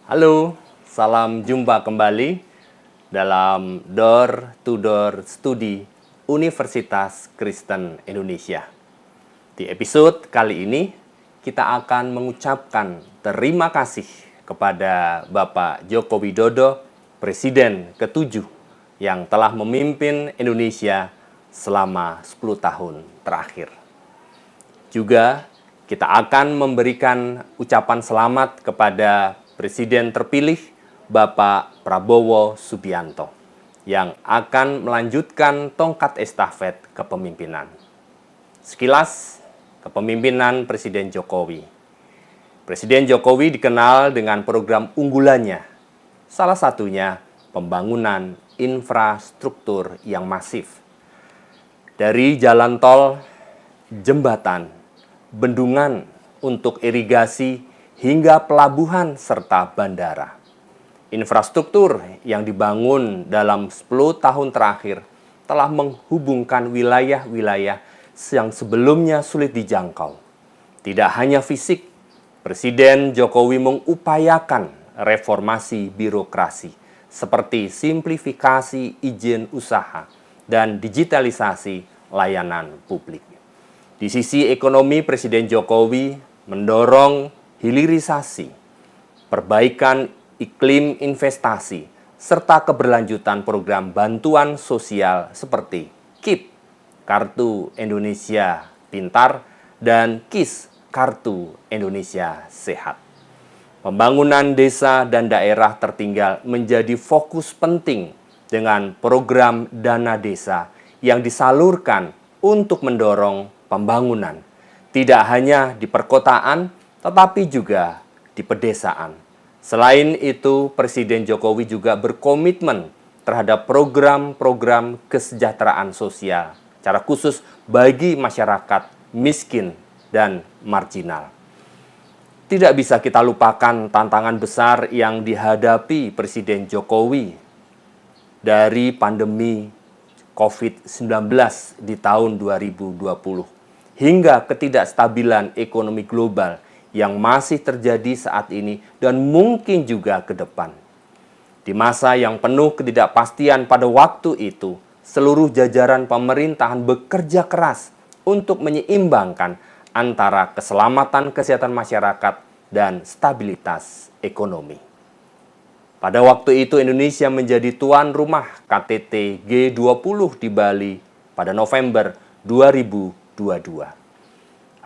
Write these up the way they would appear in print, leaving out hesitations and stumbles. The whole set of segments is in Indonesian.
Halo, salam jumpa kembali dalam Door to Door Studi Universitas Kristen Indonesia. Di episode kali ini, kita akan mengucapkan terima kasih kepada Bapak Joko Widodo, Presiden ke-7 yang telah memimpin Indonesia selama 10 tahun terakhir. Juga kita akan memberikan ucapan selamat kepada Presiden terpilih Bapak Prabowo Subianto yang akan melanjutkan tongkat estafet kepemimpinan. Sekilas kepemimpinan Presiden Jokowi. Presiden Jokowi dikenal dengan program unggulannya, salah satunya pembangunan infrastruktur yang masif. Dari jalan tol, jembatan, bendungan untuk irigasi, hingga pelabuhan serta bandara. Infrastruktur yang dibangun dalam 10 tahun terakhir telah menghubungkan wilayah-wilayah yang sebelumnya sulit dijangkau. Tidak hanya fisik, Presiden Jokowi mengupayakan reformasi birokrasi seperti simplifikasi izin usaha dan digitalisasi layanan publik. Di sisi ekonomi, Presiden Jokowi mendorong hilirisasi, perbaikan iklim investasi, serta keberlanjutan program bantuan sosial seperti KIP, Kartu Indonesia Pintar, dan KIS, Kartu Indonesia Sehat. Pembangunan desa dan daerah tertinggal menjadi fokus penting dengan program dana desa yang disalurkan untuk mendorong pembangunan, tidak hanya di perkotaan, tetapi juga di pedesaan. Selain itu, Presiden Jokowi juga berkomitmen terhadap program-program kesejahteraan sosial, secara khusus bagi masyarakat miskin dan marginal. Tidak bisa kita lupakan tantangan besar yang dihadapi Presiden Jokowi dari pandemi COVID-19 di tahun 2020 hingga ketidakstabilan ekonomi global yang masih terjadi saat ini dan mungkin juga ke depan. Di masa yang penuh ketidakpastian pada waktu itu, seluruh jajaran pemerintahan bekerja keras untuk menyeimbangkan antara keselamatan kesehatan masyarakat dan stabilitas ekonomi. Pada waktu itu Indonesia menjadi tuan rumah KTT G20 di Bali pada November 2022.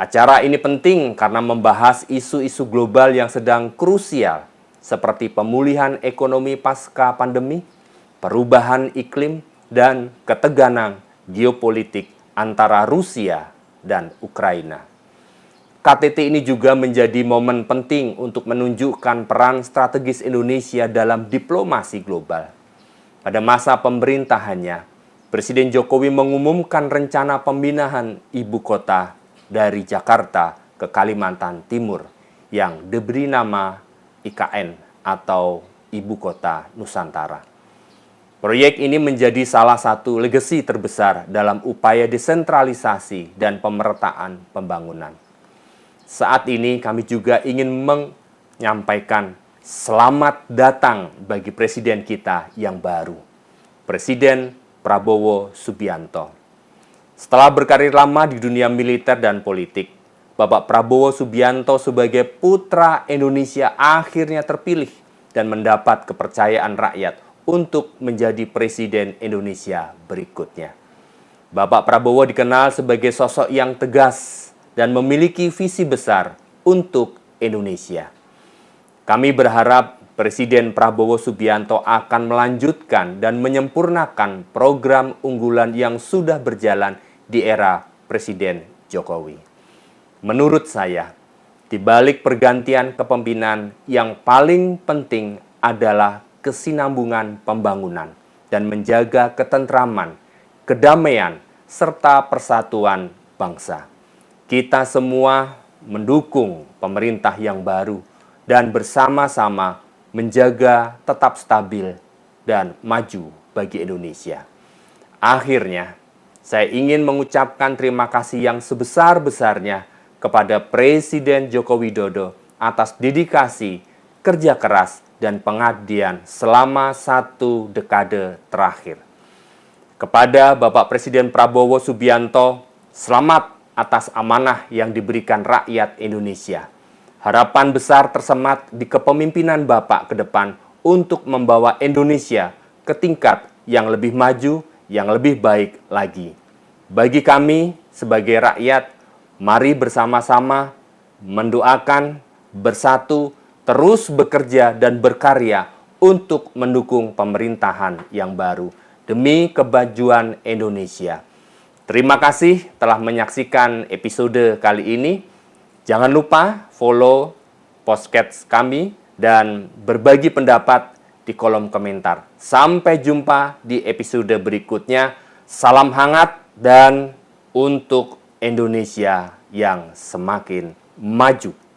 Acara ini penting karena membahas isu-isu global yang sedang krusial seperti pemulihan ekonomi pasca pandemi, perubahan iklim, dan ketegangan geopolitik antara Rusia dan Ukraina. KTT ini juga menjadi momen penting untuk menunjukkan peran strategis Indonesia dalam diplomasi global. Pada masa pemerintahannya, Presiden Jokowi mengumumkan rencana pemindahan ibu kota dari Jakarta ke Kalimantan Timur yang diberi nama IKN atau Ibu Kota Nusantara. Proyek ini menjadi salah satu legasi terbesar dalam upaya desentralisasi dan pemerataan pembangunan. Saat ini kami juga ingin menyampaikan selamat datang bagi Presiden kita yang baru, Presiden Prabowo Subianto. Setelah berkarir lama di dunia militer dan politik, Bapak Prabowo Subianto sebagai putra Indonesia akhirnya terpilih dan mendapat kepercayaan rakyat untuk menjadi Presiden Indonesia berikutnya. Bapak Prabowo dikenal sebagai sosok yang tegas dan memiliki visi besar untuk Indonesia. Kami berharap Presiden Prabowo Subianto akan melanjutkan dan menyempurnakan program unggulan yang sudah berjalan di era Presiden Jokowi. Menurut saya, di balik pergantian kepemimpinan yang paling penting adalah kesinambungan pembangunan dan menjaga ketentraman, kedamaian, serta persatuan bangsa. Kita semua mendukung pemerintah yang baru dan bersama-sama menjaga tetap stabil dan maju bagi Indonesia. Akhirnya, saya ingin mengucapkan terima kasih yang sebesar-besarnya kepada Presiden Joko Widodo atas dedikasi, kerja keras, dan pengabdian selama 1 dekade terakhir. Kepada Bapak Presiden Prabowo Subianto, selamat atas amanah yang diberikan rakyat Indonesia. Harapan besar tersemat di kepemimpinan Bapak ke depan untuk membawa Indonesia ke tingkat yang lebih maju, yang lebih baik lagi. Bagi kami sebagai rakyat, mari bersama-sama mendoakan, bersatu, terus bekerja dan berkarya untuk mendukung pemerintahan yang baru demi kemajuan Indonesia. Terima kasih telah menyaksikan episode kali ini. Jangan lupa follow podcast kami dan berbagi pendapat di kolom komentar. Sampai jumpa di episode berikutnya. Salam hangat dan untuk Indonesia yang semakin maju.